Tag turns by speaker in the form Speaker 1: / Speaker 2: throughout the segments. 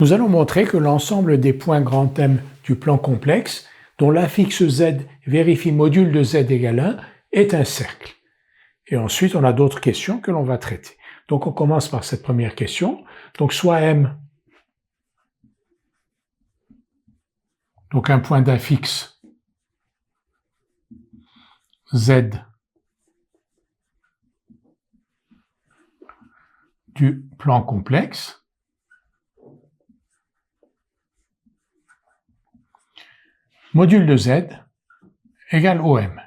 Speaker 1: Nous allons montrer que l'ensemble des points grand M du plan complexe, dont l'affixe Z vérifie module de Z égale 1, est un cercle. Et ensuite, on a d'autres questions que l'on va traiter. Donc, on commence par cette première question. Donc, soit M, donc un point d'affixe Z du plan complexe, module de Z égale OM.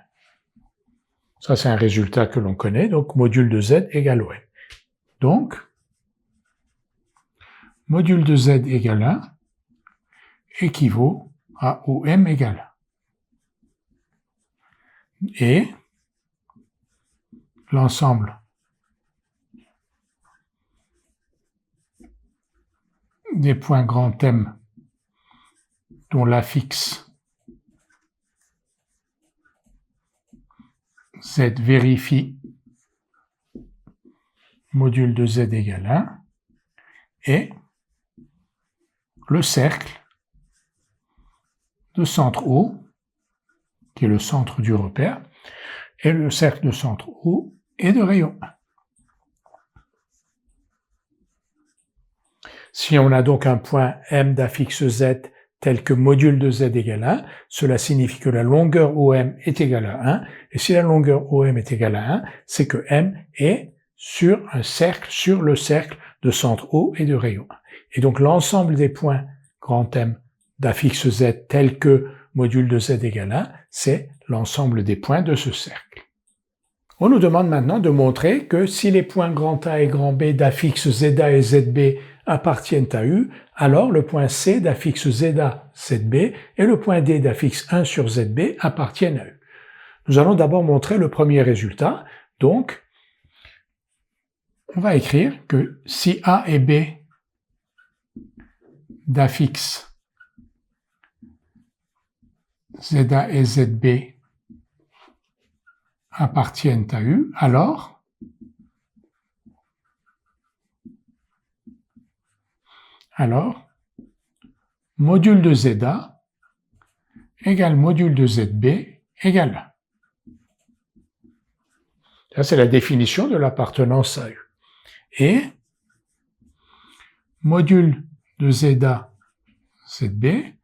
Speaker 1: Ça, c'est un résultat que l'on connaît, donc module de Z égale OM. Donc, module de Z égale 1 équivaut à OM égale 1. Et l'ensemble des points grand M dont l'affixe Z vérifie module de Z égale 1 et le cercle de centre O, qui est le centre du repère, et le cercle de centre O est de rayon 1. Si on a donc un point M d'affixe Z tel que module de Z égale 1, cela signifie que la longueur OM est égale à 1, et si la longueur OM est égale à 1, c'est que M est sur un cercle, sur le cercle de centre O et de rayon 1. Et donc l'ensemble des points grand M d'affixe Z tel que module de Z égale 1, c'est l'ensemble des points de ce cercle. On nous demande maintenant de montrer que si les points grand A et grand B d'affixe ZA et ZB appartiennent à U, alors le point C d'affixe ZA, ZB et le point D d'affixe 1 sur ZB appartiennent à U. Nous allons d'abord montrer le premier résultat. Donc, on va écrire que si A et B d'affixe ZA et ZB appartiennent à U, alors module de ZA égale module de ZB égale 1. Ça, c'est la définition de l'appartenance à U. Et module de ZA, ZB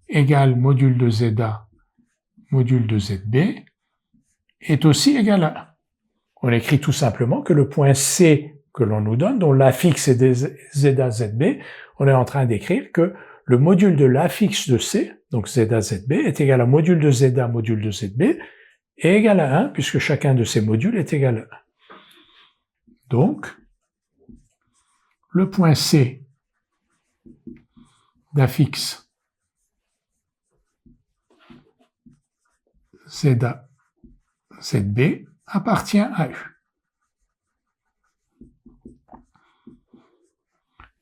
Speaker 1: égale module de ZA, module de ZB est aussi égal à 1. On écrit tout simplement que le point C que l'on nous donne, dont l'affixe est ZA, ZB, on est en train d'écrire que le module de l'affixe de C, donc ZA, ZB, est égal à module de ZA, module de ZB, est égal à 1, puisque chacun de ces modules est égal à 1. Donc, le point C d'affixe ZA, ZB appartient à U.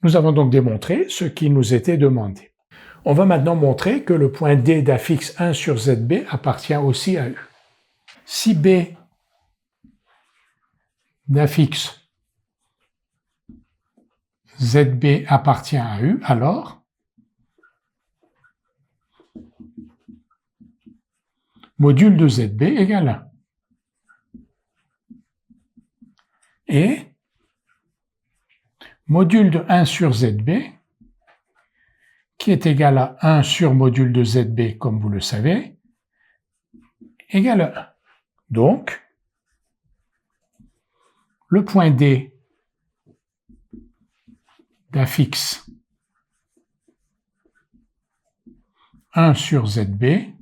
Speaker 1: Nous avons donc démontré ce qui nous était demandé. On va maintenant montrer que le point D d'affixe 1 sur ZB appartient aussi à U. Si B d'affixe ZB appartient à U, alors module de ZB égale 1. Et module de 1 sur ZB, qui est égal à 1 sur module de ZB, comme vous le savez, égale à 1. Donc, le point D d'affixe 1 sur ZB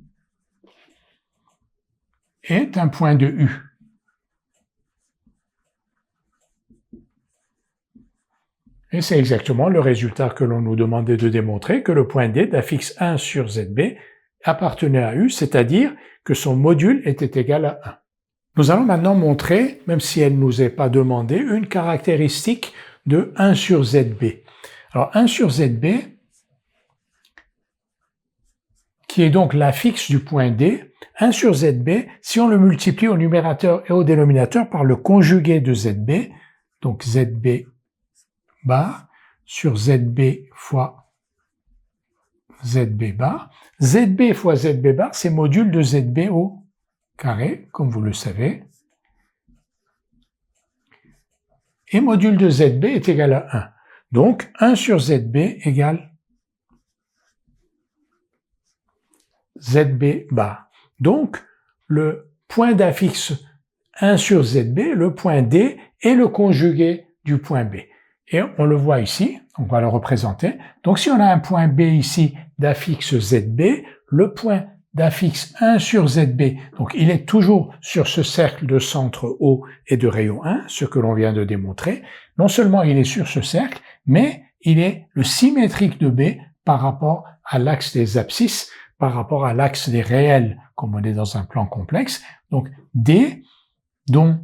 Speaker 1: est un point de U. Et c'est exactement le résultat que l'on nous demandait de démontrer, que le point D d'affixe 1 sur ZB appartenait à U, c'est-à-dire que son module était égal à 1. Nous allons maintenant montrer, même si elle ne nous est pas demandée, une caractéristique de 1 sur ZB. Alors 1 sur ZB, qui est donc l'affixe du point D, 1 sur ZB, si on le multiplie au numérateur et au dénominateur par le conjugué de ZB, donc ZB bar sur ZB fois ZB bar. ZB fois ZB bar, c'est module de ZB au carré, comme vous le savez. Et module de ZB est égal à 1. Donc, 1 sur ZB égale ZB bar. Donc, le point d'affixe 1 sur ZB, le point D, est le conjugué du point B. Et on le voit ici, on va le représenter. Donc, si on a un point B ici d'affixe ZB, le point d'affixe 1 sur ZB, donc il est toujours sur ce cercle de centre O et de rayon 1, ce que l'on vient de démontrer. Non seulement il est sur ce cercle, mais il est le symétrique de B par rapport à l'axe des abscisses, par rapport à l'axe des réels, comme on est dans un plan complexe. Donc D, dont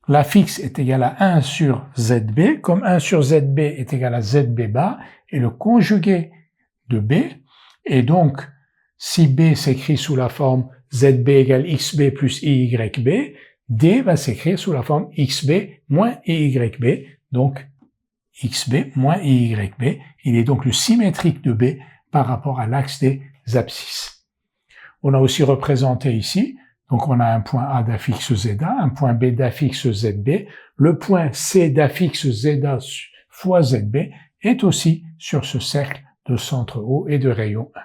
Speaker 1: l'affixe est égal à 1 sur ZB, comme 1 sur ZB est égal à ZB bar, est le conjugué de B, et donc si B s'écrit sous la forme ZB égale XB plus IYB, D va s'écrire sous la forme XB moins IYB, donc XB moins IYB. Il est donc le symétrique de B par rapport à l'axe des abscisses. On a aussi représenté ici, donc on a un point A d'affixe ZA, un point B d'affixe ZB, le point C d'affixe ZA fois ZB est aussi sur ce cercle de centre O et de rayon 1.